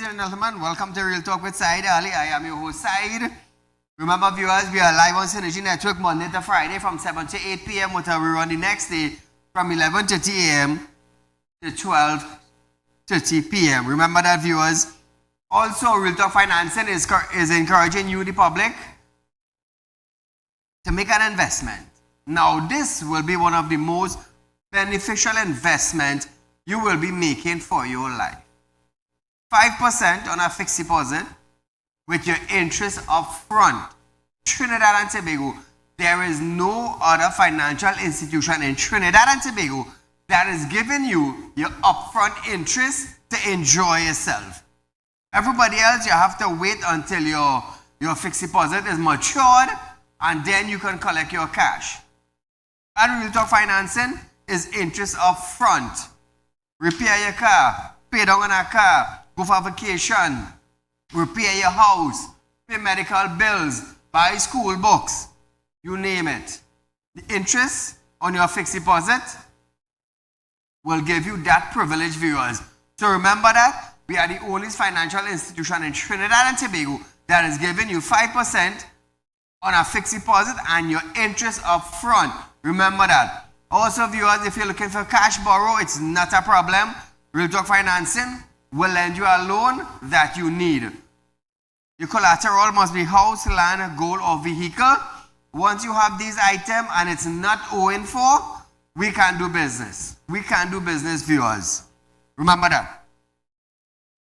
and gentlemen, welcome to Real Talk with Saieed Ali. I am your host, Saieed. Remember, viewers, we are live on Synergy Network Monday to Friday from 7 to 8 p.m. with a rerun the next day from 11:30 a.m. to 12:30 p.m. Remember that, viewers. Also, Real Talk Financing is encouraging you, the public, to make an investment. Now, this will be one of the most beneficial investments you will be making for your life. 5% on a fixed deposit with your interest up front. Trinidad and Tobago, there is no other financial institution in Trinidad and Tobago that is giving you your upfront interest to enjoy yourself. Everybody else, you have to wait until your fixed deposit is matured and then you can collect your cash. At Real Talk Financing is interest up front. Repair your car, pay down on a car, go for vacation, repair your house, pay medical bills, buy school books, you name it. The interest on your fixed deposit will give you that privilege, viewers. So remember that we are the only financial institution in Trinidad and Tobago that is giving you 5% on a fixed deposit and your interest up front. Remember that. Also, viewers, if you're looking for cash borrow, it's not a problem. Real Talk Financing will lend you a loan that you need. Your collateral must be house, land, gold, or vehicle. Once you have these items and it's not owing for, we can do business. We can do business, viewers. Remember that.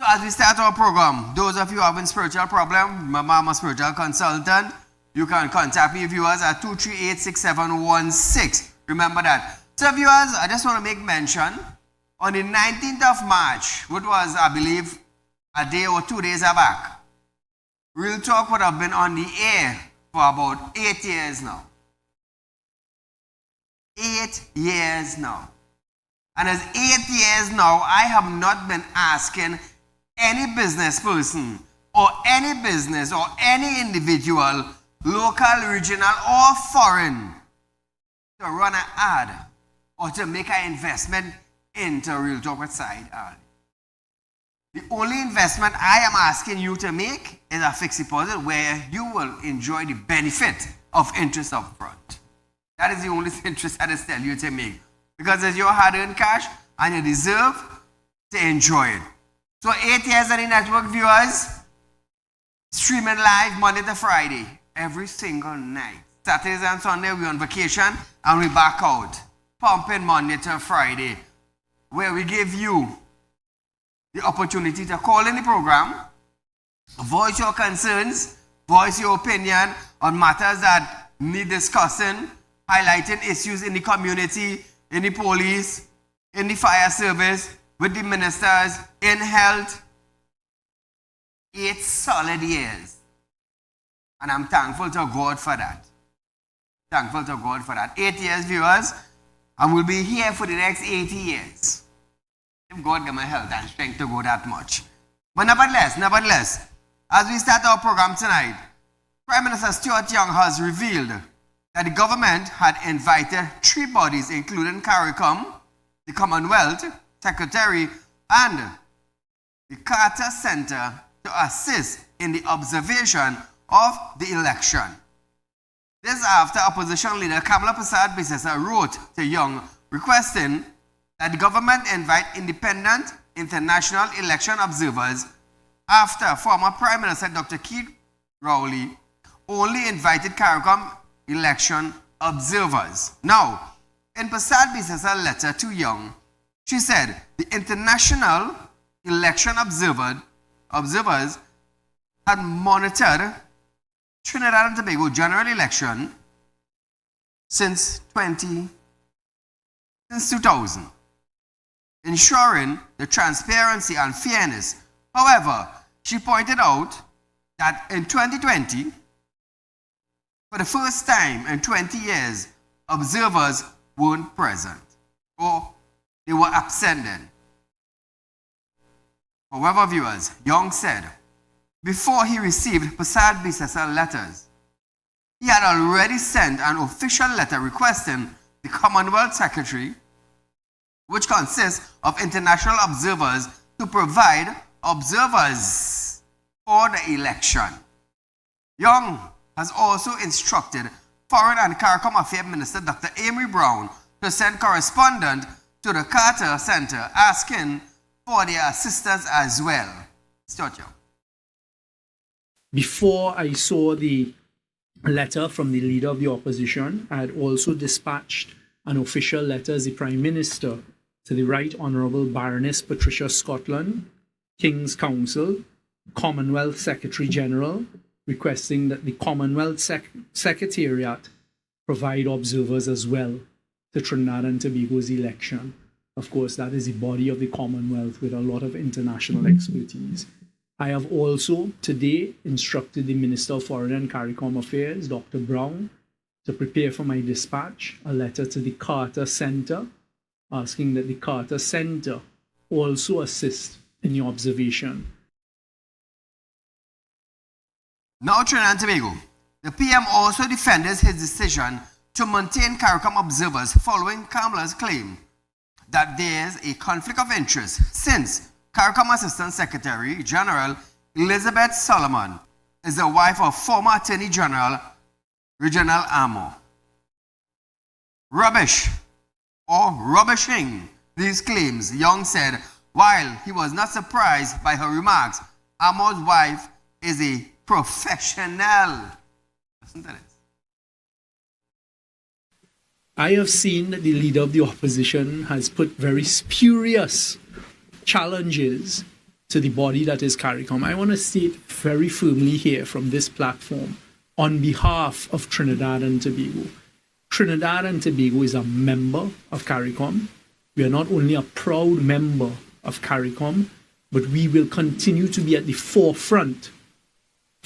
So as we start our program, those of you having spiritual problem, remember I'm a spiritual consultant. You can contact me, viewers, at 238-6716. Remember that. So, viewers, I just want to make mention, on the 19th of March, which was, I believe, a day or 2 days back, Real Talk would have been on the air for about 8 years now. 8 years now. And as 8 years now, I have not been asking any business person or any business or any individual, local, regional, or foreign, to run an ad or to make an investment into Real Talk with Saieed Ali. The only investment I am asking you to make is a fixed deposit where you will enjoy the benefit of interest up front. That is the only interest I just tell you to make. Because it's your hard-earned cash and you deserve to enjoy it. So 8 years on the network, viewers, streaming live Monday to Friday, every single night. Saturdays and Sunday, we're on vacation and we back out. Pumping Monday to Friday, where we give you the opportunity to call in the program, voice your concerns, voice your opinion on matters that need discussing, highlighting issues in the community, in the police, in the fire service, with the ministers, in health. 8 solid years. And I'm thankful to God for that. Thankful to God for that. 8 years, viewers, and we'll be here for the next 80 years. If God give me health and strength to go that much. But nevertheless, as we start our program tonight, Prime Minister Stuart Young has revealed that the government had invited 3 bodies, including CARICOM, the Commonwealth Secretary, and the Carter Center, to assist in the observation of the election. This after opposition leader Kamala Persad-Bissessar wrote to Young requesting that the government invite independent international election observers after former Prime Minister Dr. Keith Rowley only invited CARICOM election observers. Now, in Persad-Bissessar's letter to Young, she said the international election observers had monitored Trinidad and Tobago general election since 2000, ensuring the transparency and fairness. However, she pointed out that in 2020, for the first time in 20 years, observers weren't present or they were absent then. However, viewers, Young said, before he received Persad-Bissessar letters, he had already sent an official letter requesting the Commonwealth Secretary, which consists of international observers, to provide observers for the election. Young has also instructed Foreign and CARICOM Affairs Minister Dr. Amory Brown to send correspondent to the Carter Center asking for their assistance as well. Start you. Before I saw the letter from the leader of the opposition, I had also dispatched an official letter as the Prime Minister to the Right Honourable Baroness Patricia Scotland, King's Counsel, Commonwealth Secretary General, requesting that the Commonwealth Secretariat provide observers as well to Trinidad and Tobago's election. Of course, that is the body of the Commonwealth with a lot of international expertise. I have also today instructed the Minister of Foreign and CARICOM Affairs, Dr. Brown, to prepare for my dispatch a letter to the Carter Center, asking that the Carter Center also assist in the observation. Now Trinidad and Tobago. The PM also defended his decision to maintain CARICOM observers following Kamala's claim that there is a conflict of interest since CARICOM Assistant Secretary General Elizabeth Solomon is the wife of former Attorney General Reginald Amo. Rubbish or rubbishing these claims, Young said, while he was not surprised by her remarks. Amo's wife is a professional. Listen to this. I have seen that the leader of the opposition has put very spurious challenges to the body that is CARICOM. I want to state very firmly here from this platform, on behalf of Trinidad and Tobago. Trinidad and Tobago is a member of CARICOM. We are not only a proud member of CARICOM, but we will continue to be at the forefront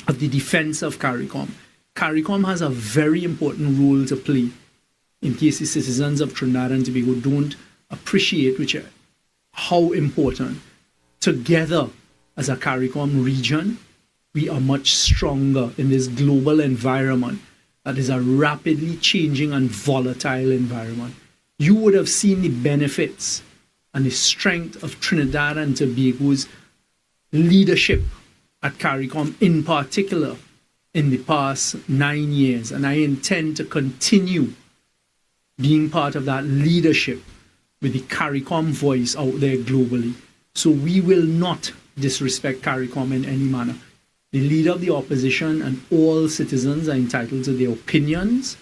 of the defense of CARICOM. CARICOM has a very important role to play in case the citizens of Trinidad and Tobago don't appreciate how important. Together as a CARICOM region, we are much stronger in this global environment that is a rapidly changing and volatile environment. You would have seen the benefits and the strength of Trinidad and Tobago's leadership at CARICOM in particular in the past 9 years, and I intend to continue being part of that leadership with the CARICOM voice out there globally. So we will not disrespect CARICOM in any manner. The leader of the opposition and all citizens are entitled to their opinions.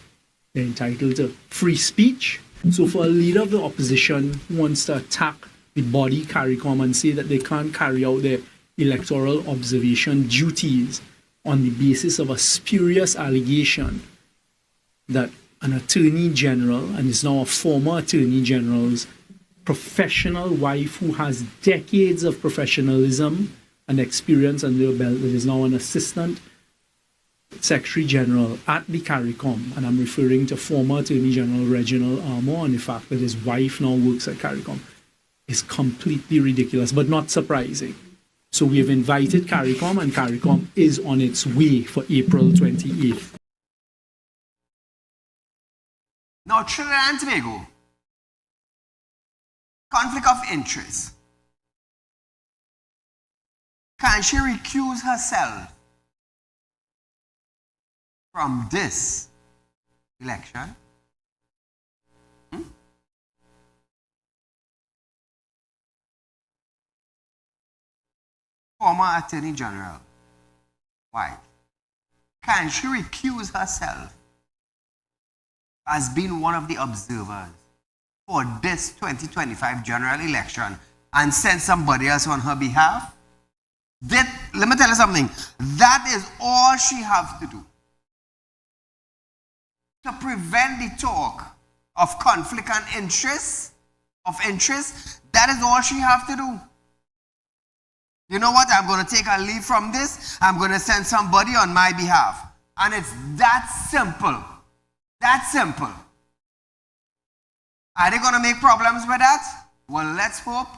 They're entitled to free speech. So for a leader of the opposition who wants to attack the body CARICOM and say that they can't carry out their electoral observation duties on the basis of a spurious allegation that an attorney general, and is now a former attorney general's professional wife who has decades of professionalism and experience under her belt, that is now an assistant secretary general at the CARICOM, and I'm referring to former Attorney General Reginald Amo, and the fact that his wife now works at CARICOM, is completely ridiculous, but not surprising. So we have invited CARICOM, and CARICOM is on its way for April 28th. Now, Trinidad and Tobago, conflict of interest. Can she recuse herself from this election? Former Attorney General, why? Can she recuse herself as being one of the observers for this 2025 general election and send somebody else on her behalf? Let me tell you something. That is all she has to do to prevent the talk of conflict and interest. That is all she has to do. You know what? I'm going to take a leave from this. I'm going to send somebody on my behalf. And it's that simple. That simple. Are they going to make problems with that? Well, let's hope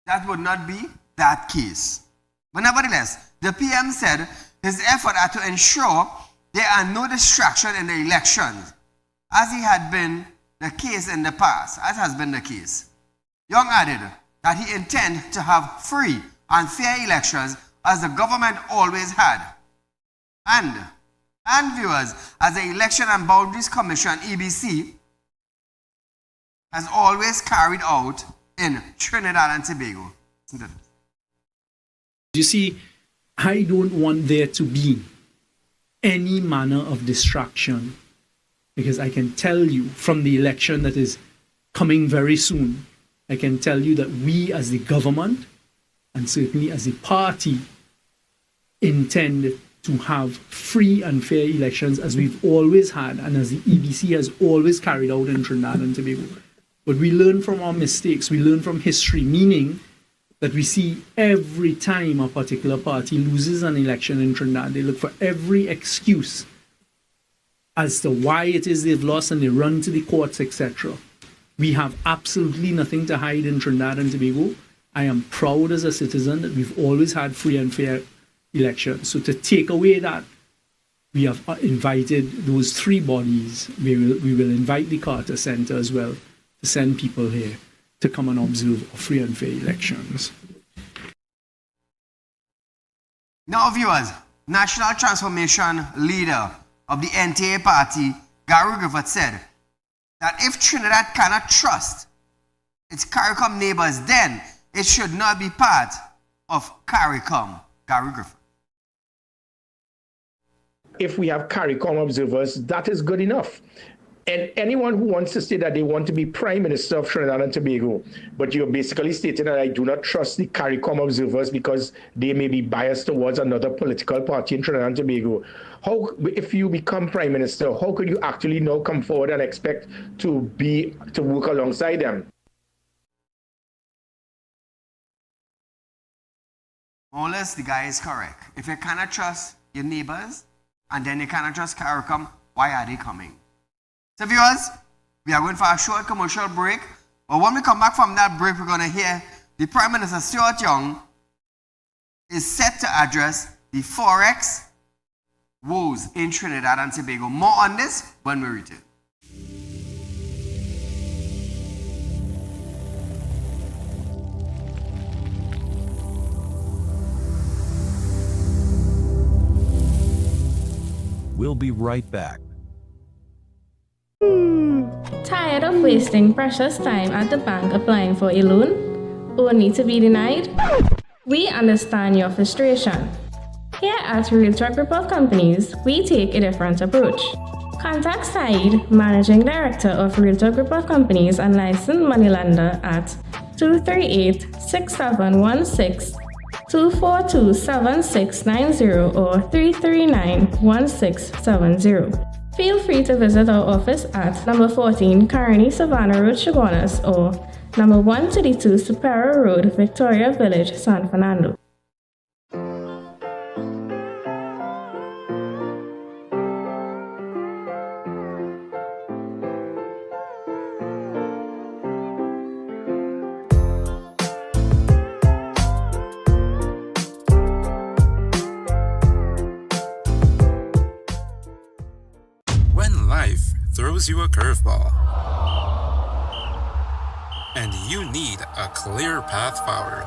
that would not be that case. But nevertheless, the PM said his efforts are to ensure there are no distractions in the elections, as it had been the case in the past, as has been the case. Young added that he intends to have free, and fair elections as the government always had. And viewers, as the Election and Boundaries Commission, EBC, has always carried out in Trinidad and Tobago. You see, I don't want there to be any manner of distraction, because I can tell you from the election that is coming very soon, I can tell you that we as the government and certainly as a party intend to have free and fair elections as we've always had and as the EBC has always carried out in Trinidad and Tobago. But we learn from our mistakes, we learn from history, meaning that we see every time a particular party loses an election in Trinidad, they look for every excuse as to why it is they've lost, and they run to the courts, etc. We have absolutely nothing to hide in Trinidad and Tobago. I am proud as a citizen that we've always had free and fair elections. So to take away that, we have invited those three bodies. We will invite the Carter Center as well to send people here to come and observe free and fair elections. Now, viewers, National Transformation Leader of the NTA Party, Gary Griffith, said that if Trinidad cannot trust its CARICOM neighbors, then it should not be part of CARICOM. Gary Griffith. If we have CARICOM observers, that is good enough. And anyone who wants to say that they want to be Prime Minister of Trinidad and Tobago, but you're basically stating that I do not trust the CARICOM observers because they may be biased towards another political party in Trinidad and Tobago. How, if you become Prime Minister, how could you actually now come forward and expect to work alongside them? More or less, the guy is correct. If you cannot trust your neighbors, and then you cannot trust CARICOM, why are they coming? So viewers, we are going for a short commercial break. But when we come back from that break, we're going to hear the Prime Minister Stuart Young is set to address the Forex woes in Trinidad and Tobago. More on this when we return. We'll be right back. Tired of wasting precious time at the bank applying for a loan, only to be denied? We understand your frustration. Here at Realtalk Group of Companies, we take a different approach. Contact Saieed, Managing Director of Realtalk Group of Companies and licensed moneylender at 238-6716, 242-7690 or 339-1670. Feel free to visit our office at number 14 Carney Savannah Road, Chaguanas, or number 132 Superior Road, Victoria Village, San Fernando. Throws you a curveball, and you need a clear path forward.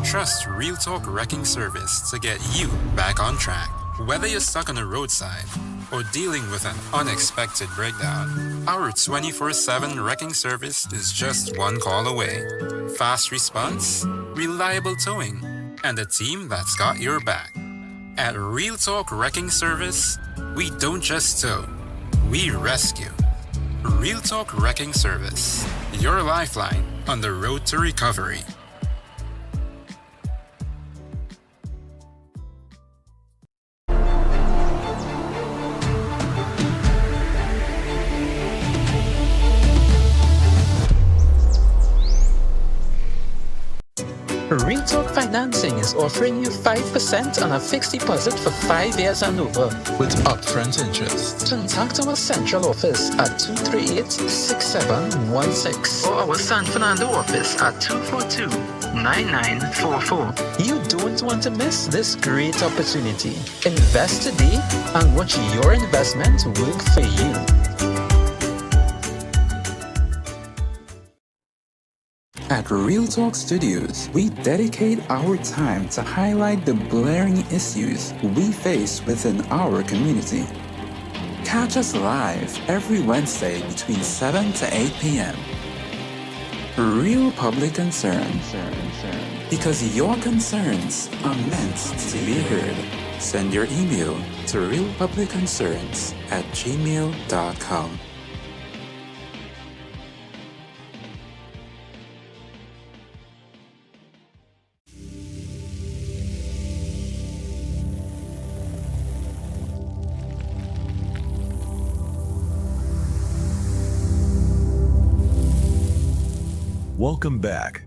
Trust Realtalk Wrecking Service to get you back on track. Whether you're stuck on the roadside or dealing with an unexpected breakdown, our 24/7 wrecking service is just one call away. Fast response, reliable towing, and a team that's got your back. At Realtalk Wrecking Service, we don't just tow, we rescue. Realtalk Wrecking Service, your lifeline on the road to recovery. Realtalk Financing is offering you 5% on a fixed deposit for 5 years and over, with upfront interest. Contact our central office at 238-6716 or our San Fernando office at 242-9944. You don't want to miss this great opportunity. Invest today and watch your investment work for you. At Real Talk Studios, we dedicate our time to highlight the blaring issues we face within our community. Catch us live every Wednesday between 7 to 8 p.m. Real Public Concern. Because your concerns are meant to be heard. Send your email to realpublicconcerns@gmail.com. Welcome back.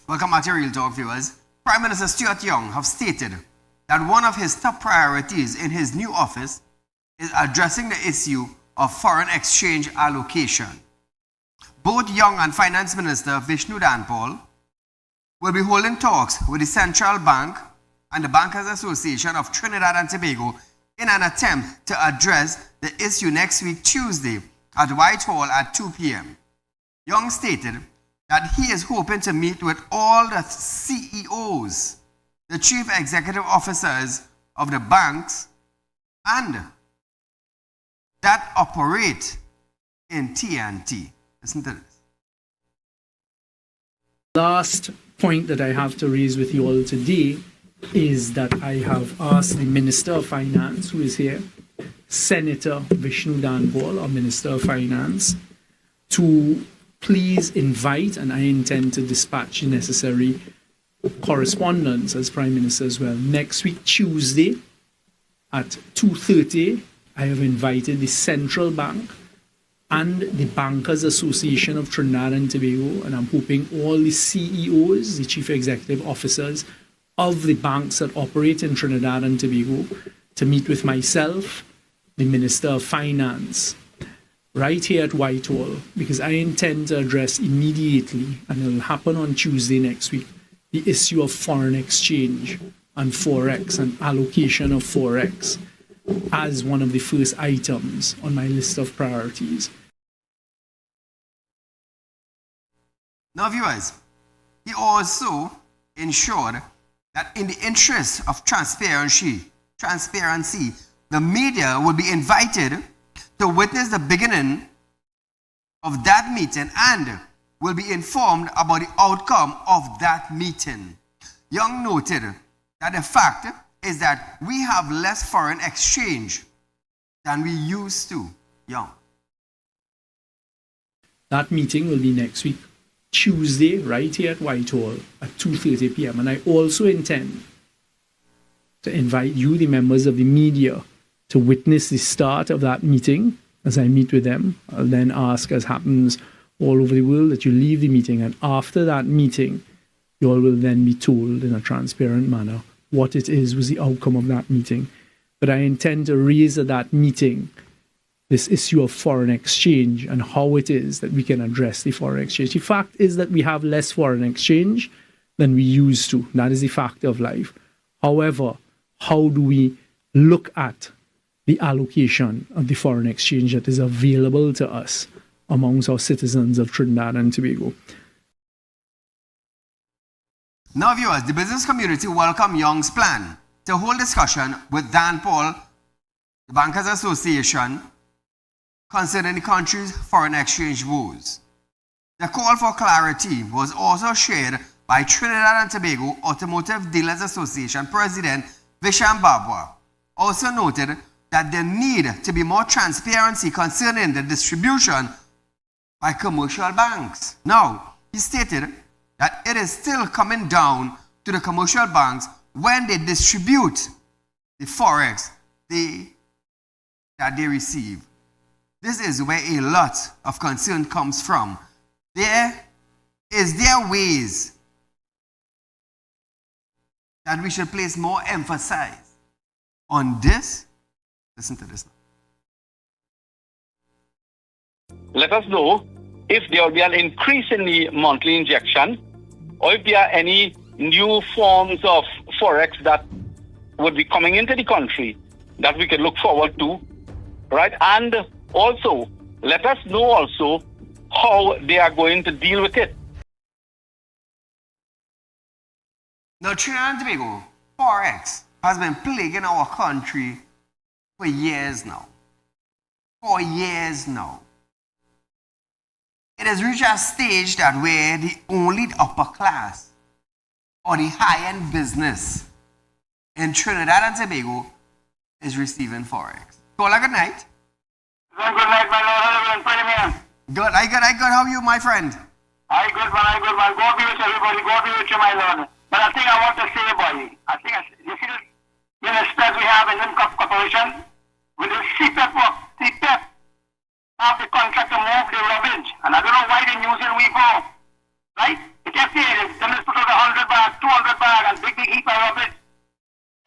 Welcome back to Real Talk, viewers. Prime Minister Stuart Young have stated that one of his top priorities in his new office is addressing the issue of foreign exchange allocation. Both Young and Finance Minister Vishnu Danpal will be holding talks with the Central Bank and the Bankers Association of Trinidad and Tobago in an attempt to address the issue next week, Tuesday, at Whitehall at 2 p.m. Young stated that he is hoping to meet with all the CEOs, the chief executive officers of the banks, and that operate in TNT. Listen to this. Last point that I have to raise with you all today is that I have asked the Minister of Finance, who is here, Senator Vishnu Danpal, our Minister of Finance, to please invite, and I intend to dispatch the necessary correspondence as Prime Minister as well. Next week, Tuesday at 2:30, I have invited the Central Bank and the Bankers Association of Trinidad and Tobago, and I'm hoping all the CEOs, the Chief Executive Officers of the banks that operate in Trinidad and Tobago, to meet with myself, the Minister of Finance, right here at Whitehall, because I intend to address immediately, and it will happen on Tuesday next week, the issue of foreign exchange and Forex and allocation of Forex as one of the first items on my list of priorities. Now, viewers, he also ensured that in the interest of transparency, the media will be invited to witness the beginning of that meeting and will be informed about the outcome of that meeting. Young noted that the fact is that we have less foreign exchange than we used to. Young. That meeting will be next week, Tuesday, right here at Whitehall at 2:30 p.m. And I also intend to invite you, the members of the media, to witness the start of that meeting. As I meet with them, I'll then ask, as happens all over the world, that you leave the meeting, and after that meeting, you all will then be told in a transparent manner what it is was the outcome of that meeting. But I intend to raise at that meeting this issue of foreign exchange and how it is that we can address the foreign exchange. The fact is that we have less foreign exchange than we used to. That is the fact of life. However, how do we look at the allocation of the foreign exchange that is available to us amongst our citizens of Trinidad and Tobago? Now, viewers, the business community welcome Young's plan to hold discussion with Danpal, the Bankers Association, concerning the country's foreign exchange woes. The call for clarity was also shared by Trinidad and Tobago Automotive Dealers Association President Visham Babwa. Also noted that there need to be more transparency concerning the distribution by commercial banks. Now, he stated that it is still coming down to the commercial banks when they distribute the forex that they receive. This is where a lot of concern comes from. There ways that we should place more emphasis on this? Listen to this now. Let us know if there will be an increase in the monthly injection, or if there are any new forms of Forex that would be coming into the country that we can look forward to, right? And also, let us know also how they are going to deal with it. Now, Trinidad and Tobago, Forex has been plaguing our country for years now. For years now. It has reached a stage that where the only upper class or the high-end business in Trinidad and Tobago is receiving Forex. Caller, good night. Good night, my lord. How are you doing? Good, I good. How are you, my friend? I good, man. God be with everybody. God be with you, my lord. But I think I want to say, boy, you see this, stress we have in the corporation with the CPEP work. CPEP have the contract to move the rubbish. And I don't know why they're using we for. Right? It just say, them just put out 100 bag, 200 bag, and big heap of rubbish.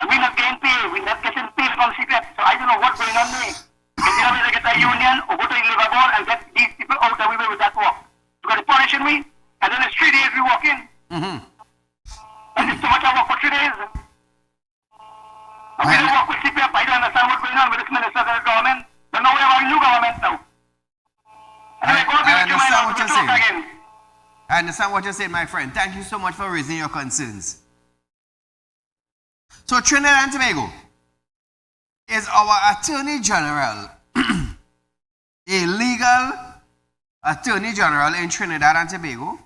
And we're not getting paid. We're not getting paid from CPEP. So I don't know what's going on there. If you know, get a union or go to the labor board and get these people out of the way with that work. Because they're punishing me, and then it's 3 days we walk in. Mm-hmm. And it's too much I work for 3 days. And we don't work with CPF. I don't understand what's going on with this minister and the government. But now we have a new government now. I understand what you're saying. I understand what you're saying, my friend. Thank you so much for raising your concerns. So Trinidad and Tobago, is our Attorney General a legal Attorney General in Trinidad and Tobago?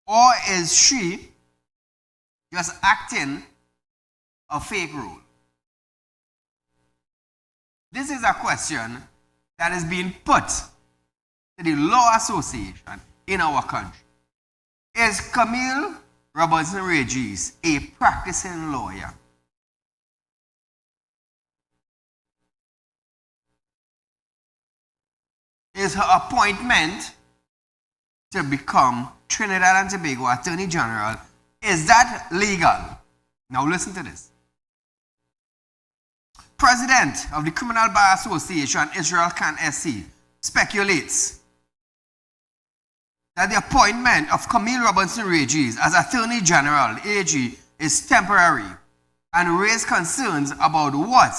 Or is she just acting a fake role? This is a question that is being put to the Law Association in our country. Is Camille Robertson-Regis a practicing lawyer? Is her appointment to become Trinidad and Tobago Attorney General, is that legal? Now listen to this. President of the Criminal Bar Association, Israel Khan SC, speculates that the appointment of Camille Robertson-Regis as Attorney General, AG, is temporary and raised concerns about what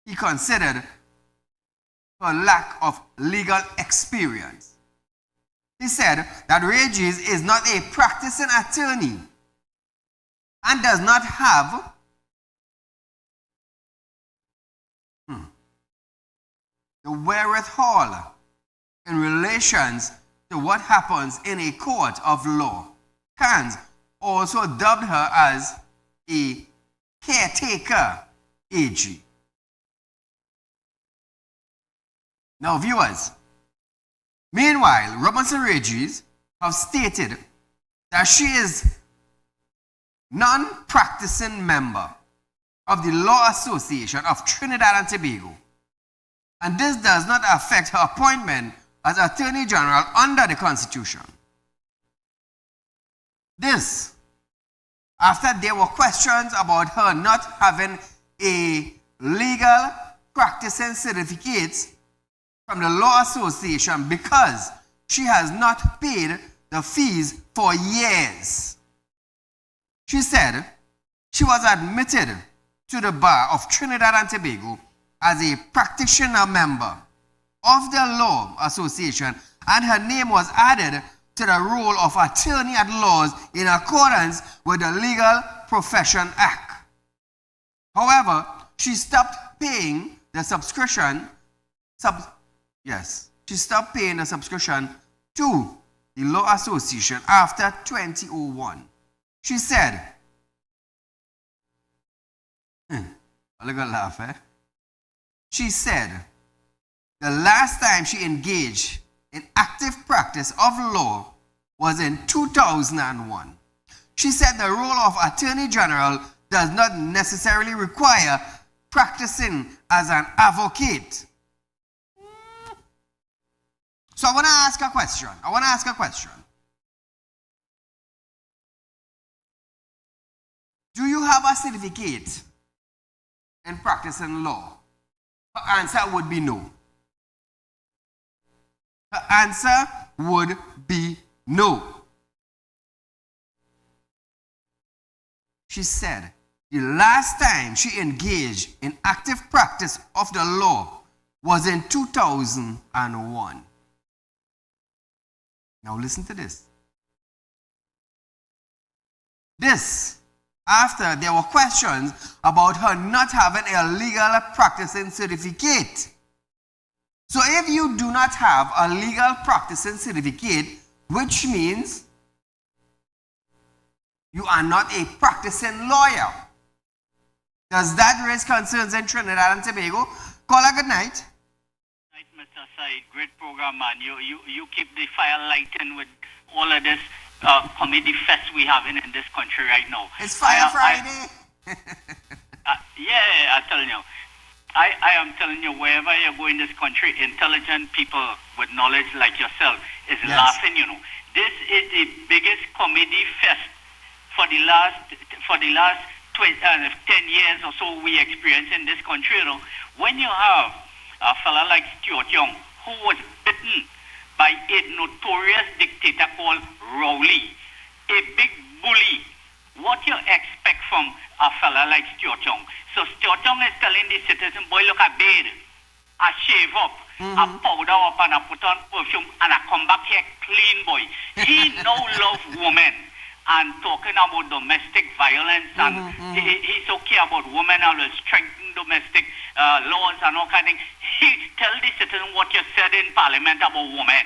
he considered her lack of legal experience. He said that Regis is not a practicing attorney and does not have the wherewithal in relations to what happens in a court of law. Kans also dubbed her as a caretaker AG. Now, viewers, meanwhile, Robertson-Regis have stated that she is non-practicing member of the Law Association of Trinidad and Tobago, and this does not affect her appointment as Attorney General under the Constitution. This, after there were questions about her not having a legal practicing certificate from the Law Association because she has not paid the fees for years. She said she was admitted to the bar of Trinidad and Tobago as a practitioner member of the Law Association, and her name was added to the roll of attorney at laws in accordance with the Legal Profession Act. However, she stopped paying the subscription she stopped paying the subscription to the Law Association after 2001. She said, look at laugh, eh? She said, the last time she engaged in active practice of law was in 2001. She said the role of Attorney General does not necessarily require practicing as an advocate. So I want to ask a question. Do you have a certificate in practicing law? Her answer would be no. Her answer would be no. She said the last time she engaged in active practice of the law was in 2001. Now listen to this. This, after there were questions about her not having a legal practicing certificate. So if you do not have a legal practicing certificate, which means you are not a practicing lawyer, does that raise concerns in Trinidad and Tobago? Call a good night. Mr. Said, great program, man. You keep the fire lighting with all of this comedy fest we have in this country right now. It's Fire Friday. Yeah, I'm telling you. I am telling you, wherever you go in this country, intelligent people with knowledge like yourself is laughing, you know. This is the biggest comedy fest for the last 10 years or so we experience in this country, you know. When you have a fella like Stuart Young, who was bitten by a notorious dictator called Rowley, a big bully, what you expect from a fella like Stuart Young? So Stuart Young is telling the citizen, boy, look, I bathe, I shave up, I powder up, and I put on perfume, and I come back here clean, boy. He no love women. And talking about domestic violence, and he's okay about women and will strengthen domestic laws and all kind of things. He tell the citizen what you said in Parliament about women.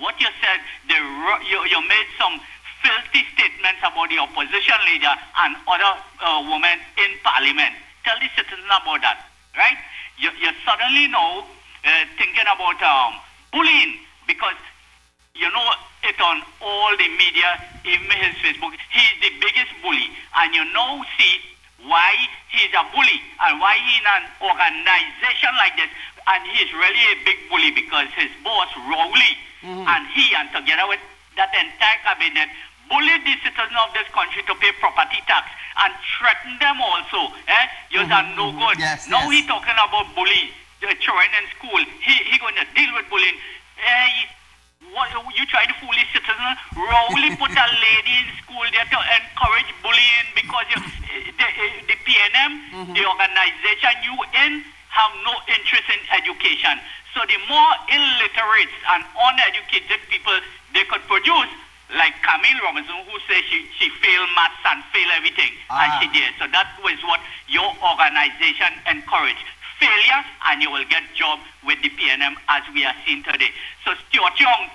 What you said, you made some filthy statements about the opposition leader and other women in Parliament. Tell the citizen about that, right? You suddenly know thinking about bullying, because you know it on all the media, even his Facebook. He's the biggest bully, and you now see why he's a bully and why he's in an organization like this. And he's really a big bully because his boss Rowley and together with that entire cabinet bullied the citizens of this country to pay property tax and threatened them also. You're no good. Now he's talking about bullying children in school. He going to deal with bullying. You try to fool the citizen. Rowley put a lady in school there to encourage bullying because the PNM, the organization you in, have no interest in education. So the more illiterates and uneducated people they could produce, like Camille Robinson, who says she failed maths and failed everything, and she did. So that was what your organization encouraged. Failure, and you will get job with the PNM as we are seeing today. So Stuart Young,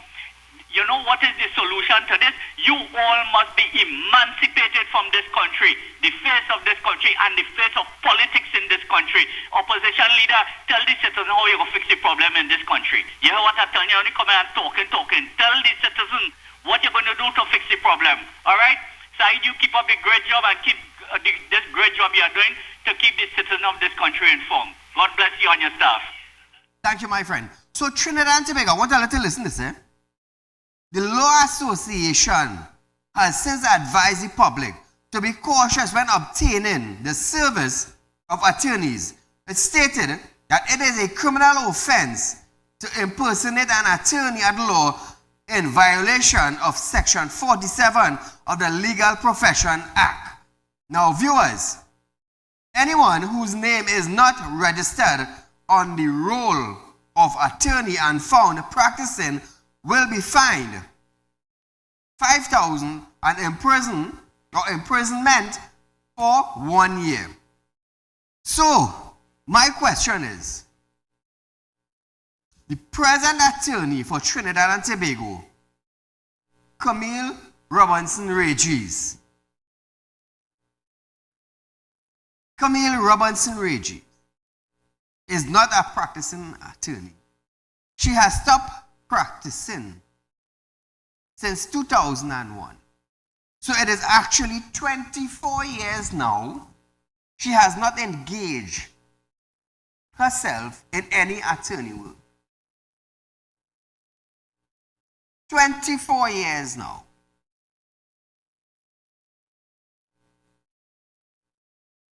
you know what is the solution to this? You all must be emancipated from this country, the face of this country and the face of politics in this country. Opposition leader, tell the citizen how you will fix the problem in this country. You hear what I'm telling you? Only come and talking. Tell the citizen what you're going to do to fix the problem. All right? Said, you keep up a great job and keep this great job you are doing to keep the citizen of this country informed. God bless you and your staff. Thank you, my friend. So Trinidad and Tobago, I want to let you listen to this. The Law Association has since advised the public to be cautious when obtaining the service of attorneys. It stated that it is a criminal offense to impersonate an attorney at law in violation of Section 47 of the Legal Profession Act. Now, viewers, anyone whose name is not registered on the roll of attorney and found practicing will be fined $5,000 and imprisonment for 1 year. So, my question is, the present attorney for Trinidad and Tobago, Camille Robinson Regis. Camille Robinson Regis is not a practicing attorney. She has stopped practicing since 2001. So it is actually 24 years now. She has not engaged herself in any attorney work. 24 years now.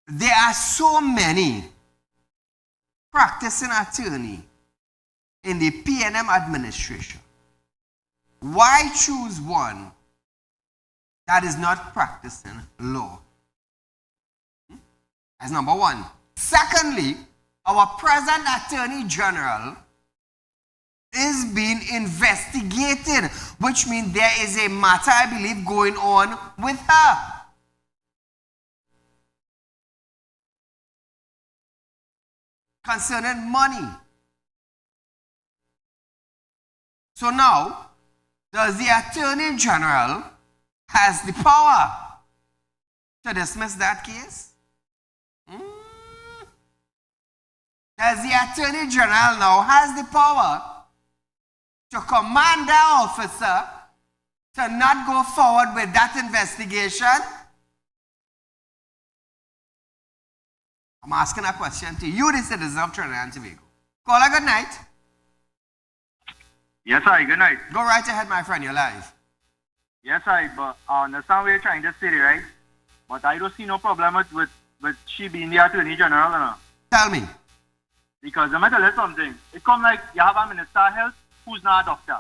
There are so many practicing attorneys in the PNM administration. Why choose one that is not practicing law? That's number one. Secondly, our present Attorney General is being investigated. which means there is a matter, I believe, going on with her. Concerning money. So now, does the Attorney General has the power to dismiss that case? Does the Attorney General now has the power to command that officer to not go forward with that investigation? I'm asking a question to you, the citizen of Trinidad and Tobago. Caller, good night. Yes, hi, good night. Go right ahead, my friend, you're live. Yes, hi, but I understand what you're trying to say, right? But I don't see no problem with she being the Attorney General, you know. Tell me. Because let me tell you something. It come like you have a Minister of Health who's not a doctor.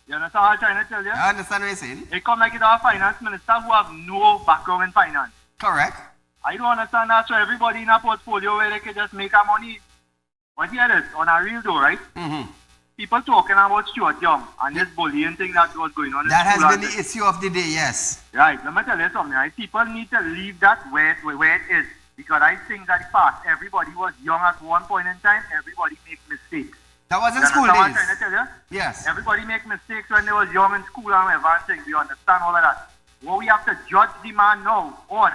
You understand what I'm trying to tell you? I understand what you're saying. It come like you have a Finance Minister who have no background in finance. Correct. I don't understand that, so everybody in a portfolio where they can just make a money. But here it is, on a real though, right? Mm-hmm. People talking about Stuart Young and this bullying thing that was going on in that school. That has been the issue of the day, yes. Right, let me tell you something, right? People need to leave that where it is. Because I think that in the past, everybody was young at one point in time, everybody makes mistakes. That was in school days. I'm trying to tell you? Yes. Everybody makes mistakes when they was young in school and everything. We understand all of that. What we have to judge the man now on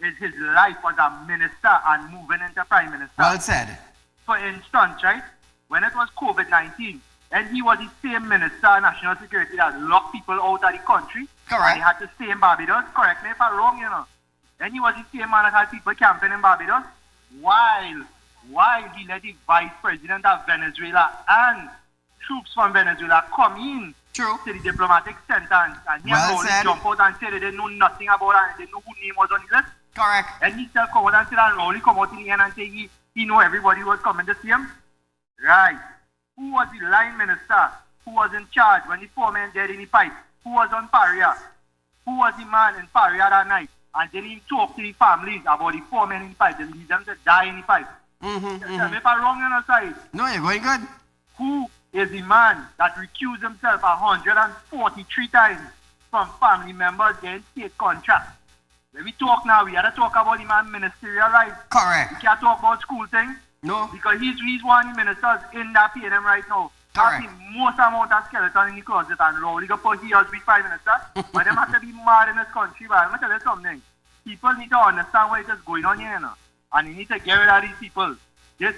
is his life as a minister and moving into prime minister. Well said. For instance, right, when it was COVID-19, and he was the same minister of national security that locked people out of the country. Correct. And he had to stay in Barbados. Correct me if I'm wrong, you know. And he was the same man that had people camping in Barbados while he let the vice president of Venezuela and troops from Venezuela come in to the diplomatic center and he jump out and say they didn't know nothing about it and they didn't know whose name was on the list. Correct. And he still come out and say that Rowley come out in the end and say he know everybody was coming to see him. Right. Who was the line minister who was in charge when the 4 men dead in the pipe? Who was on Paria? Who was the man in Paria that night? And then he talked to the families about the 4 men in the pipe and leave them to die in the pipe. Tell me if I'm wrong on the side. No, you're going good. Who is the man that recused himself 143 times from family members getting state contracts? When we talk now, we have to talk about the man ministerial life. Correct. We can't talk about school things. No. Because he's one of the ministers in that PNM right now. Correct. That's the most amount of skeleton in the closet and Rowley go put he as be prime minister. But them have to be mad in this country, but I'm going to tell you something. People need to understand what is going on here, you know. And you need to get rid of these people. This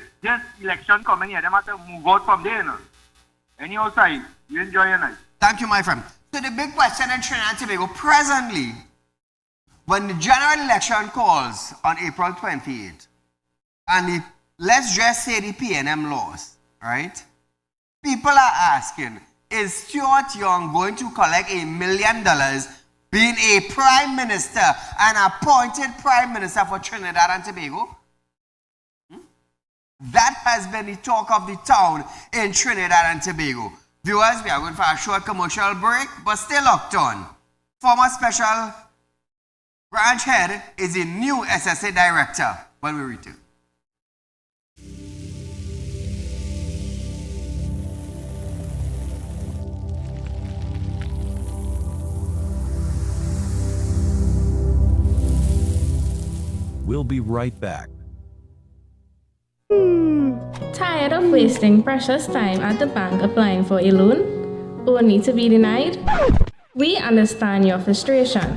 election coming here, they have to move out from there, you know. Anyhow, side, you enjoy your night. Thank you, my friend. So the big question in Trinidad and Tobago, presently, when the general election calls on April 28th, and let's just say the PNM lost, right? People are asking, is Stuart Young going to collect $1 million being a prime minister, an appointed prime minister for Trinidad and Tobago? That has been the talk of the town in Trinidad and Tobago. Viewers, we are going for a short commercial break, but still locked on. Former special branch head is the new SSA director when we return. We'll be right back. Tired of wasting precious time at the bank applying for a loan, only to be denied? We understand your frustration.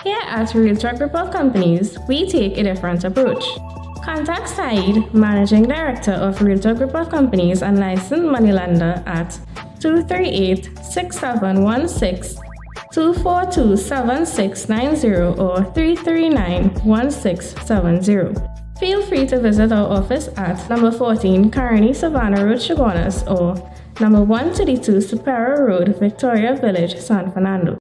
Here at Realtalk Report Companies, we take a different approach. Contact Saieed, Managing Director of Realtalk Report Companies and licensed moneylender at 238-6716, 242-7690 or 339-1670. Feel free to visit our office at number 14 Carney Savannah Road, Chaguanas, or number 132 Superior Road, Victoria Village, San Fernando.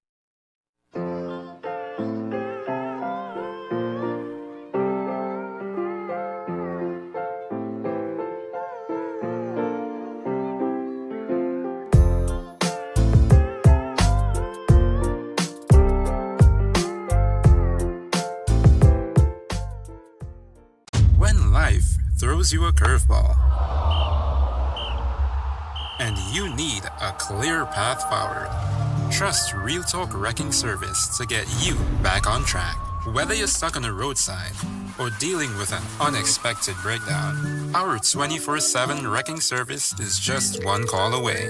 When life throws you a curveball, and you need a clear path forward. Trust Real Talk Wrecking Service to get you back on track. Whether you're stuck on a roadside or dealing with an unexpected breakdown, our 24/7 wrecking service is just one call away.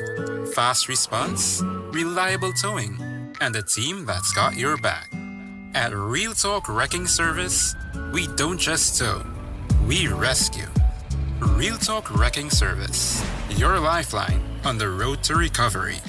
Fast response, reliable towing, and a team that's got your back. At Real Talk Wrecking Service, we don't just tow, we rescue. Real Talk Wrecking Service, your lifeline on the road to recovery.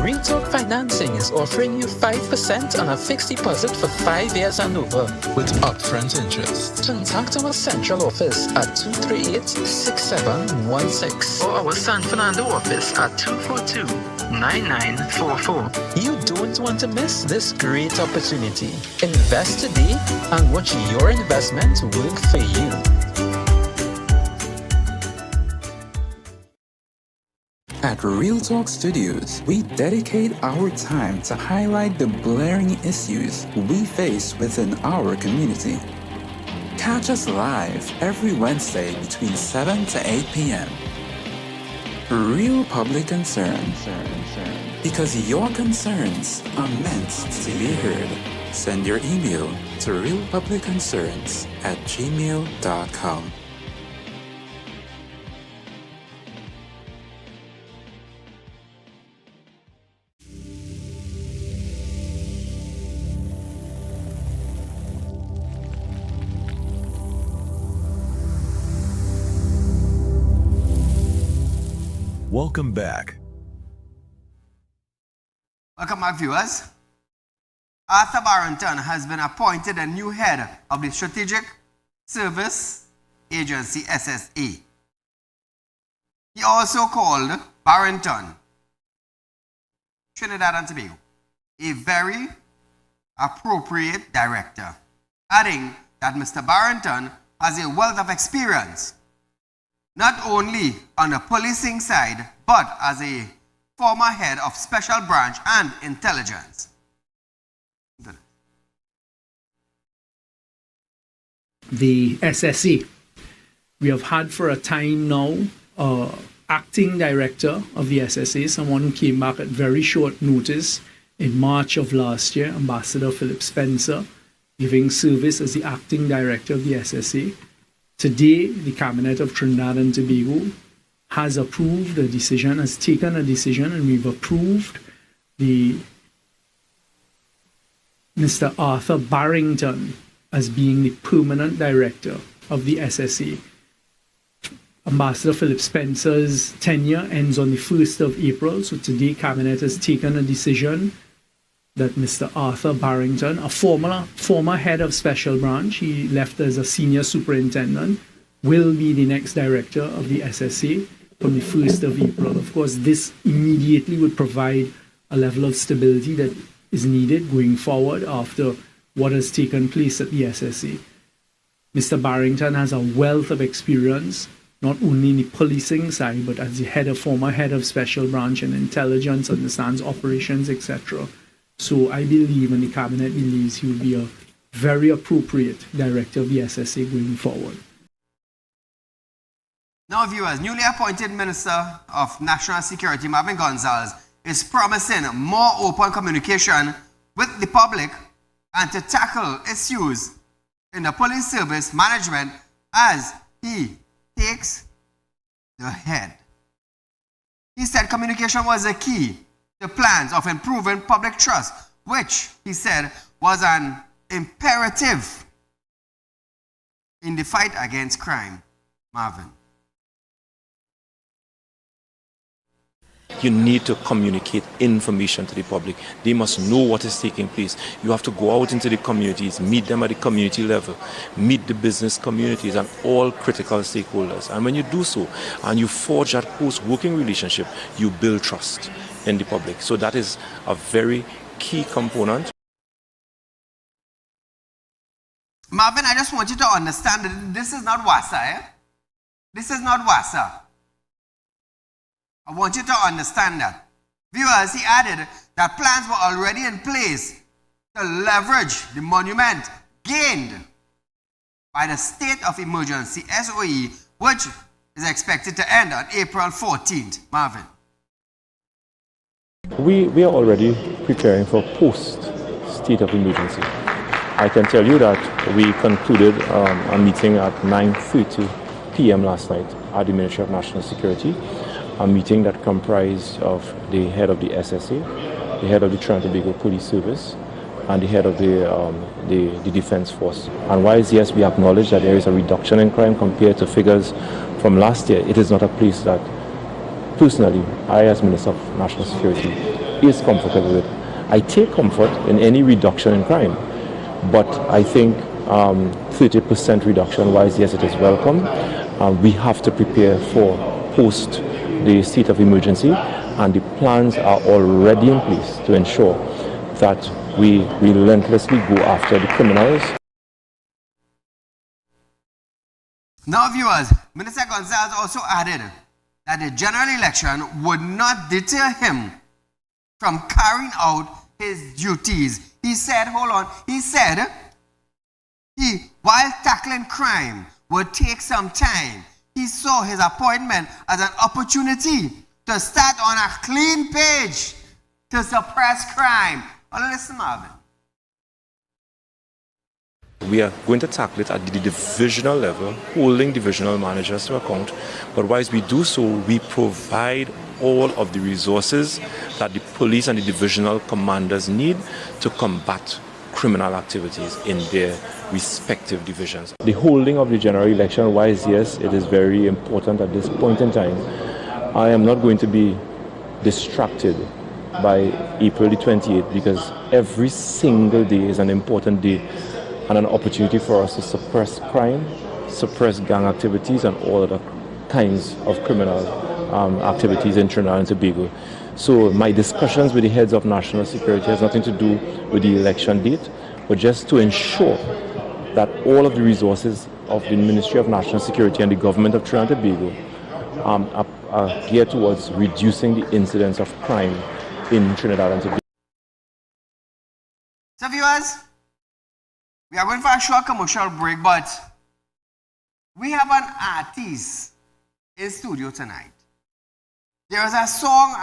Real Talk Financing is offering you 5% on a fixed deposit for 5 years and over with upfront interest. Contact our central office at 238-6716 or our San Fernando office at 242-9944. You don't want to miss this great opportunity. Invest today and watch your investment work for you. At Real Talk Studios, we dedicate our time to highlight the blaring issues we face within our community. Catch us live every Wednesday between 7 to 8 p.m. Real Public Concern. Because your concerns are meant to be heard. Send your email to realpublicconcerns@gmail.com. Welcome back. Welcome back, viewers. Arthur Barrington has been appointed a new head of the Strategic Service Agency, SSA. He also called Barrington, Trinidad and Tobago, a very appropriate director, adding that Mr. Barrington has a wealth of experience, not only on the policing side, but as a former head of Special Branch and Intelligence. The SSA. We have had for a time now acting director of the SSA, someone who came back at very short notice in March of last year, Ambassador Philip Spencer, giving service as the acting director of the SSA. Today, the Cabinet of Trinidad and Tobago has approved a decision, has taken a decision, and we've approved Mr. Arthur Barrington as being the permanent director of the SSA. Ambassador Philip Spencer's tenure ends on the 1st of April, so today Cabinet has taken a decision that Mr. Arthur Barrington, a former head of Special Branch, he left as a senior superintendent, will be the next director of the SSA from the 1st of April. Of course, this immediately would provide a level of stability that is needed going forward after what has taken place at the SSA. Mr. Barrington has a wealth of experience, not only in the policing side, but as the former head of Special Branch and Intelligence, understands operations, etc. So I believe, and the Cabinet believes, he will be a very appropriate director of the SSA going forward. Now, viewers, newly appointed Minister of National Security, Marvin Gonzalez, is promising more open communication with the public and to tackle issues in the police service management as he takes the head. He said communication was a key to plans of improving public trust, which, he said, was an imperative in the fight against crime. Marvin. You need to communicate information to the public. They must know what is taking place. You have to go out into the communities, meet them at the community level, meet the business communities and all critical stakeholders. And when you do so, and you forge that close working relationship, you build trust in the public. So that is a very key component. Marvin, I just want you to understand that this is not WASA. This is not WASA. I want you to understand that. Viewers, he added that plans were already in place to leverage the monument gained by the state of emergency SOE, which is expected to end on April 14th. Marvin. We are already preparing for post-state of emergency. I can tell you that we concluded a meeting at 9:30 p.m. last night at the Ministry of National Security, a meeting that comprised of the head of the SSA, the head of the Trinidad and Tobago Police Service, and the head of the Defense Force. And whilst yes, we acknowledge that there is a reduction in crime compared to figures from last year, it is not a place that personally, I as Minister of National Security is comfortable with. I take comfort in any reduction in crime, but I think 30% reduction, whilst yes, it is welcome, we have to prepare for post the state of emergency, and the plans are already in place to ensure that we relentlessly go after the criminals. Now, viewers, Minister Gonzalez also added that the general election would not deter him from carrying out his duties. He said, hold on, he said, while tackling crime would take some time, he saw his appointment as an opportunity to start on a clean page to suppress crime. Oh, listen, Marvin. We are going to tackle it at the divisional level, holding divisional managers to account. But whilst we do so, we provide all of the resources that the police and the divisional commanders need to combat criminal activities in their respective divisions. The holding of the general election, whilst yes, it is very important at this point in time, I am not going to be distracted by April the 28th, because every single day is an important day and an opportunity for us to suppress crime, suppress gang activities, and all other kinds of criminal activities in Trinidad and Tobago. So my discussions with the heads of national security has nothing to do with the election date, but just to ensure that all of the resources of the Ministry of National Security and the government of Trinidad and Tobago are geared towards reducing the incidence of crime in Trinidad and Tobago. So, viewers, we are going for a short commercial break, but we have an artist in studio tonight. There is a song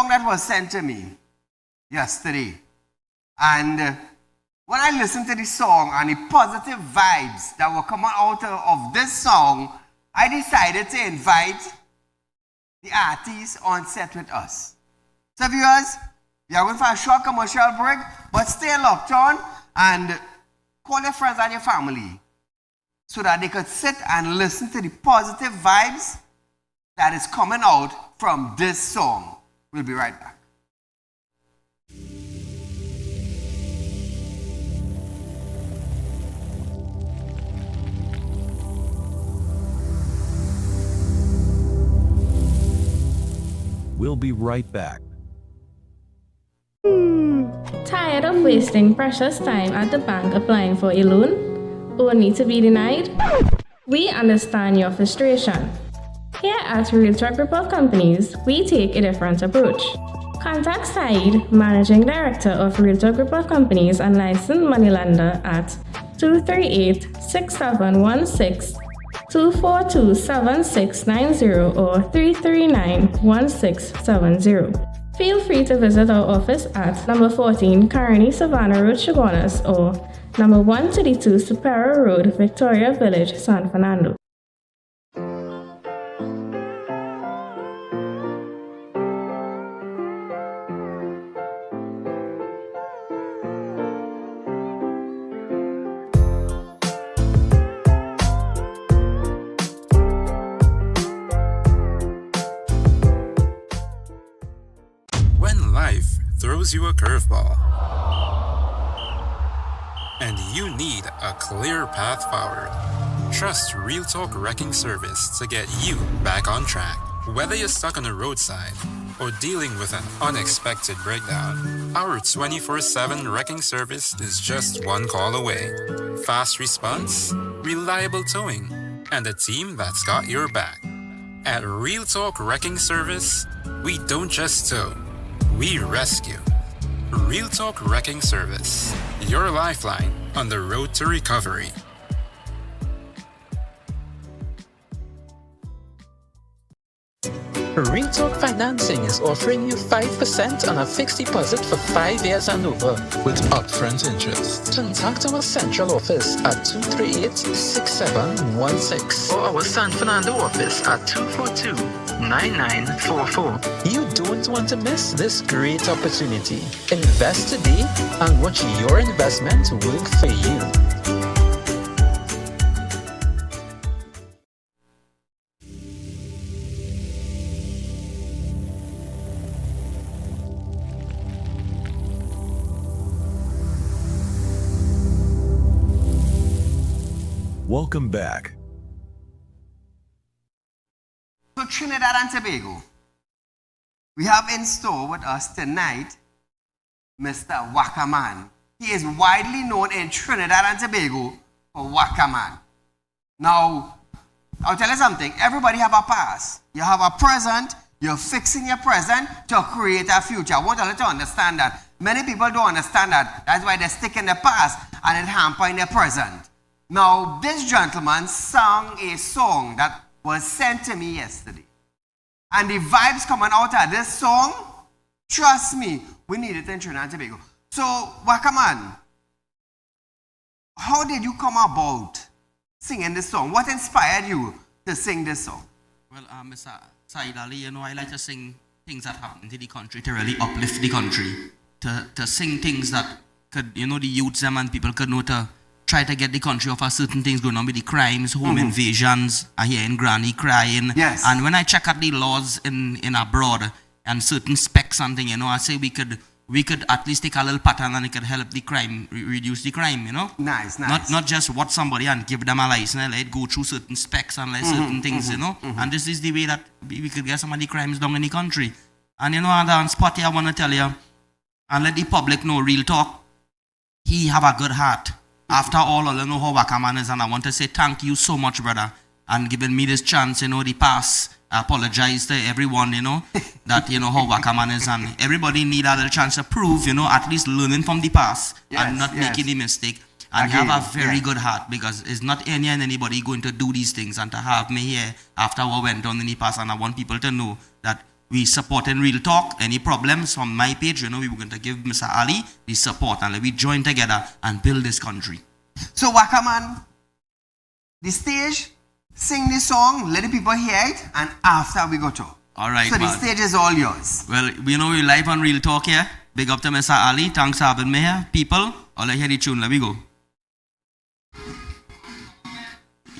that was sent to me yesterday, and when I listened to the song and the positive vibes that were coming out of this song, I decided to invite the artist on set with us. So, viewers, we are going for a short commercial break, but stay locked on and call your friends and your family so that they could sit and listen to the positive vibes that is coming out from this song. We'll be right back. We'll be right back. Tired of wasting precious time at the bank applying for a loan, only to be denied? We understand your frustration. Here at Realtalk Group of Companies, we take a different approach. Contact Saieed, Managing Director of Realtalk Group of Companies and licensed moneylender at 238-6716, 242-7690 or 339-1670. Feel free to visit our office at number 14 Carney Savannah Road, Chaguanas, or number 132 Superior Road, Victoria Village, San Fernando. Throws you a curveball, and you need a clear path forward. Trust Realtalk Wrecking Service to get you back on track. Whether you're stuck on the roadside or dealing with an unexpected breakdown, our 24/7 wrecking service is just one call away. Fast response, reliable towing, and a team that's got your back. At Real Talk Wrecking Service, we don't just tow, we rescue. Real Talk Wrecking Service, your lifeline on the road to recovery. Real Talk Financing is offering you 5% on a fixed deposit for 5 years and over with upfront interest. Contact our central office at 238-6716 or our San Fernando office at 242-9944. You don't want to miss this great opportunity. Invest today and watch your investment work for you. Welcome back. So Trinidad and Tobago, we have in store with us tonight Mr. Wakaman. He is widely known in Trinidad and Tobago for Wakaman. Now, I'll tell you something. Everybody have a past. You have a present. You're fixing your present to create a future. I want you to understand that. Many people don't understand that. That's why they stick in the past and it hamper in the present. Now, this gentleman sang a song that was sent to me yesterday. And the vibes coming out of this song, trust me, we need it in Trinidad and Tobago. So, Wakaman, how did you come about singing this song? What inspired you to sing this song? Well, Mr. Saieed Ali, I like to sing things that happen to the country to really uplift the country. To sing things that could, the youths them and people could know to try to get the country off of certain things going on with the crimes, home invasions. I hear in Granny crying. Yes. And when I check out the laws in abroad and certain specs and things, I say we could at least take a little pattern and it could help the crime, reduce the crime, Nice. Not just watch somebody and give them a license, let it go through certain specs and certain things, And this is the way that we could get some of the crimes done in the country. And on spot here, I want to tell you, and let the public know, Real Talk, he have a good heart. After all, I know how Wakaman is, and I want to say thank you so much, brother, and giving me this chance, the past. I apologize to everyone, that, how Wakaman is, and everybody need a little chance to prove, at least learning from the past and not making the mistake. And Again, have a very good heart, because it's not any and anybody going to do these things and to have me here after what went on in the past. And I want people to know that we support in Real Talk. Any problems from my page, we were going to give Mr. Ali the support and let we join together and build this country. So Wakaman, the stage, sing this song, let the people hear it, and after we go talk. All right, so the stage is all yours. Well, we're live on Real Talk here. Big up to Mr. Ali. Thanks for having me here. People, all I hear the tune. Let me go.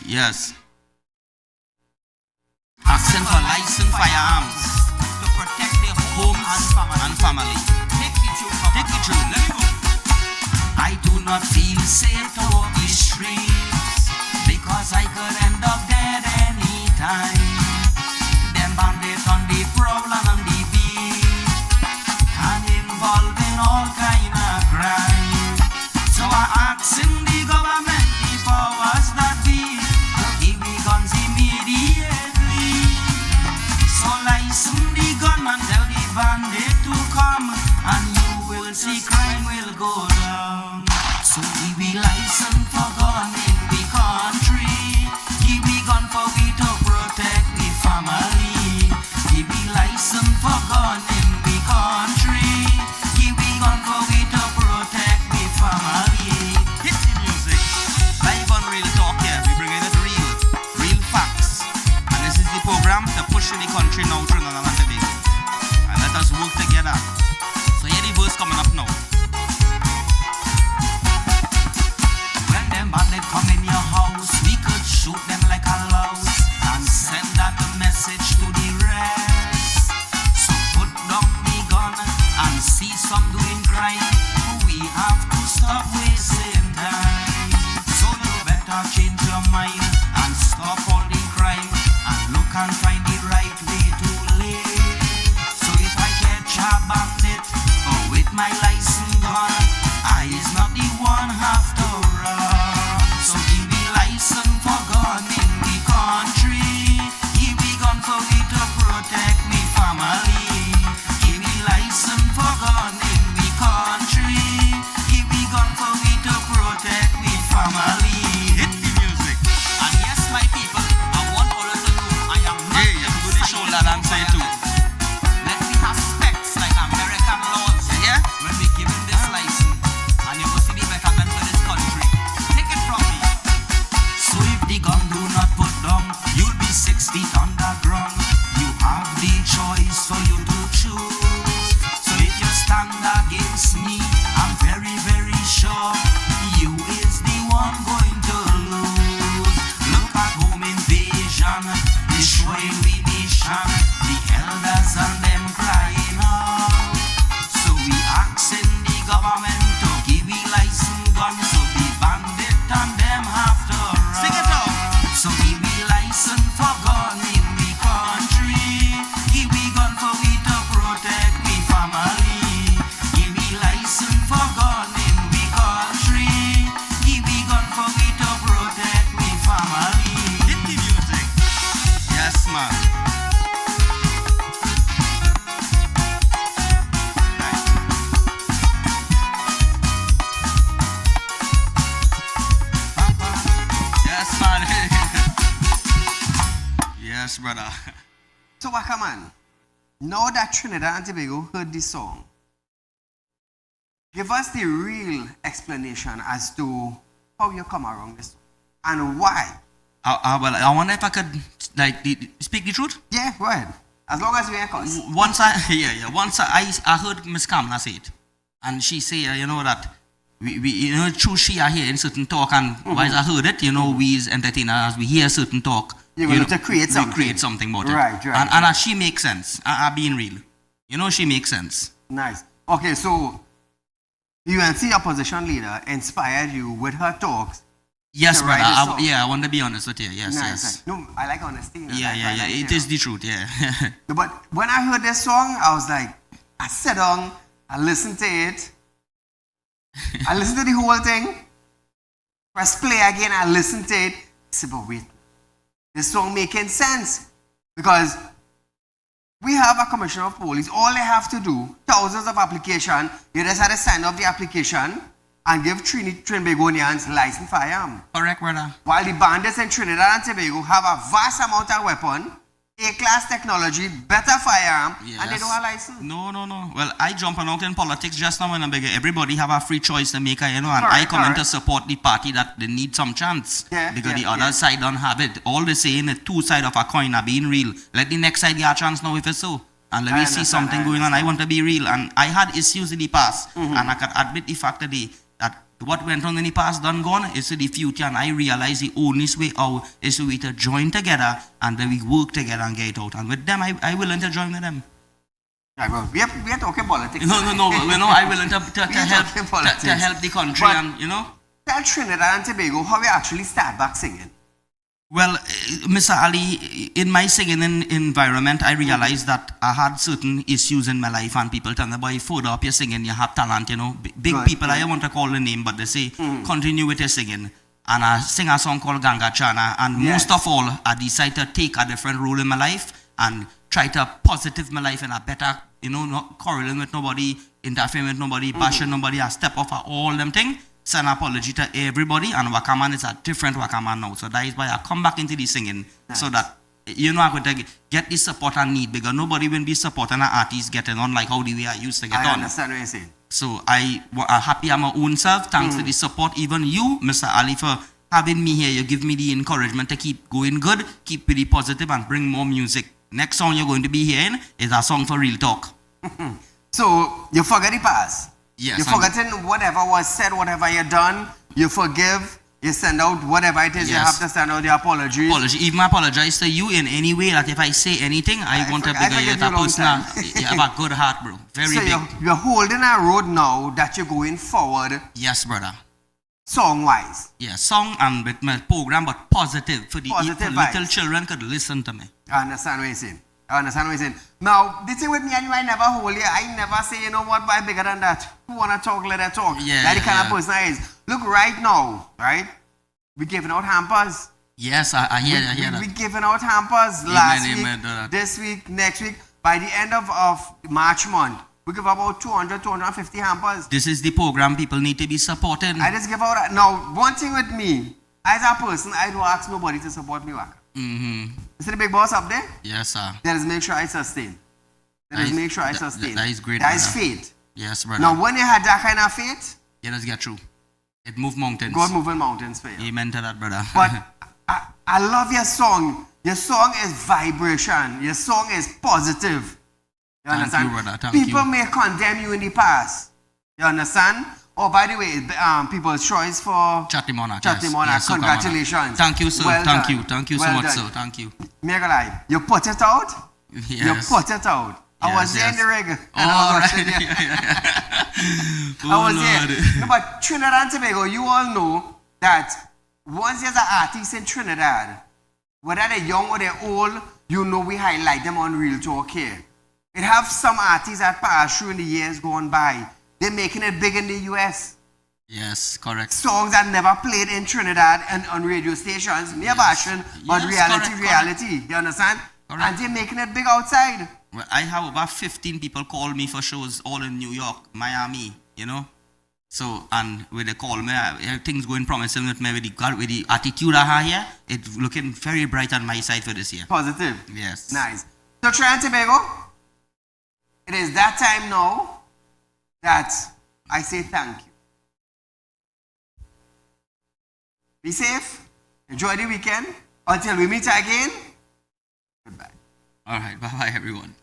Yes. Asking for licensed firearms to protect their homes and family. Take the tune. Let me go. I do not feel safe to walk the streets because I could end up dead anytime. Them bandits on the prowl and on the beat and involved in all kind of crime. So I asking the government, the powers that be, to give me guns immediately. So license the gunman, tell the bandit to come, and you will see crime will go down. So we be licensed for gun in the country. Give me gun for we to protect the family. Give me license for gun in the country. Give me gun for we to protect the family. Hit the music. Live on Real Talk here. We bringing it real facts. And this is the program to push in the country now, Trinidad and Tobago. And let us work together. So here the verse coming up now. When them bandit come in your house, we could shoot them like a louse and send out the message to the rest. So put down the gun and see some doing crime. We have to stop wasting time. So you better change your mind and stop all the crime and look and find the right way to live. So if I catch a bandit with my license gun, I is not the one have to run. So give me license for gun in the country. Give me gun for brother. So, Wakaman, now that Trinidad and Tobago heard this song, give us the real explanation as to how you come around this song and why. Well, I wonder if I could speak the truth. Yeah, go ahead. As long as we are cause. Once I heard Miss Kamala say it, and she say, that we true she are hearing certain talk, and while I heard it, we as entertainers, we hear certain talk. You're going to create something. Create something about it. Right. And she makes sense. I being real. She makes sense. Nice. Okay, so UNC opposition leader inspired you with her talks. Yes, brother. I want to be honest with you. Yes, nice, yes. Nice. No, I like honesty. Yeah. It is the truth, yeah. But when I heard this song, I was like, I sat down, I listened to it. I listened to the whole thing. Press play again, I listened to it. I said, but wait, this song making sense. Because we have a commissioner of police. All they have to do, thousands of applications, you just had to sign up the application and give Trinbagonians licensed firearm. Correct, brother. While the bandits in Trinidad and Tobago have a vast amount of weapon, A-class technology, better firearm, and they don't have license. No. Well, I jump out in politics just now when I'm bigger. Everybody have a free choice to make, and correct, I come in to support the party that they need some chance. Because the other side don't have it. All they saying the two sides of a coin are being real. Let the next side get a chance now if it's so. And let me see something going on. I want to be real. And I had issues in the past. And I can admit the fact that what went on in the past done gone is to the future, and I realize the only way out is to to join together and then we work together and get it out. And with them, I willing to join with them. Right, well, we are talking politics. No. I willing to help the country, but, and Tell Trinidad and Tobago how we actually start back singing. Well, Mr. Ali, in my singing environment, I realized that I had certain issues in my life, and people tell me, boy, further up your singing, you have talent, Big people, I don't want to call the name, but they say, continue with your singing. And I sing a song called Ganga Chana, and most of all, I decided to take a different role in my life and try to positive my life in a better, not quarreling with nobody, interfering with nobody, bashing nobody, I step off all them things. Send an apology to everybody, and Wakaman is a different Wakaman now. So that is why I come back into the singing, so that I'm going to get the support I need, because nobody will be supporting an artist getting on like how the way I used to get on. I understand what you're saying. So I'm happy I'm my own self. Thanks to the support, even you, Mr. Ali, for having me here. You give me the encouragement to keep going good, keep really positive, and bring more music. Next song you're going to be hearing is a song for Real Talk. So you forget the past. Yes, you've forgotten whatever was said, whatever you done, you forgive, you send out whatever it is, you have to send out the apology. Even apologize to you in any way, that if I say anything, I want to be a person. You have a good heart, bro. Very so big. You're holding a road now that you're going forward. Yes, brother. Song-wise. Yeah, song and with my program, but positive. For the little children could listen to me. I understand what you're saying. Now, the thing with me, I never hold you. I never say, you know what, but I'm bigger than that. Who want to talk, let her talk. That's the kind of person I is. Look, right now, right? We're giving out hampers. Yes, I hear that. We're giving out hampers last week, this week, next week. By the end of March month, we give about 200, 250 hampers. This is the program people need to be supporting. I just give out. Now, one thing with me, as a person, I don't ask nobody to support me. You see the big boss up there? Yes, sir. That is make sure I sustain. That is great. That is faith. Yes, brother. Now, when you had that kind of faith, let's get through. It moved mountains. God moving mountains for you. Amen to that, brother. But I love your song. Your song is vibration. Your song is positive. You understand? Thank you, brother. Thank you. People may condemn you in the past. You understand? Oh, by the way, people's choice for Chatimona. Yes, congratulations. Thank you, sir. Well Thank done. you. Thank you well so much, done. sir. Thank you. Mega you put it out. Yes. You put it out. I was there in the rig. I was there. No, but Trinidad and Tobago, you all know that once there's an artist in Trinidad, whether they're young or they're old, you know we highlight them on Real Talk here. It have some artists that passed through in the years gone by. They're making it big in the US. Yes, correct. Songs that never played in Trinidad and on radio stations, near bashing, but reality. You understand? Correct. And they're making it big outside. Well, I have about 15 people call me for shows all in New York, Miami, So, and with the call, things going promising with me with the attitude I have here. It's looking very bright on my side for this year. Positive. Yes. Nice. So Trinidad and Tobago, it is that time now that I say thank you. Be safe. Enjoy the weekend. Until we meet again. Goodbye. All right. Bye-bye, everyone.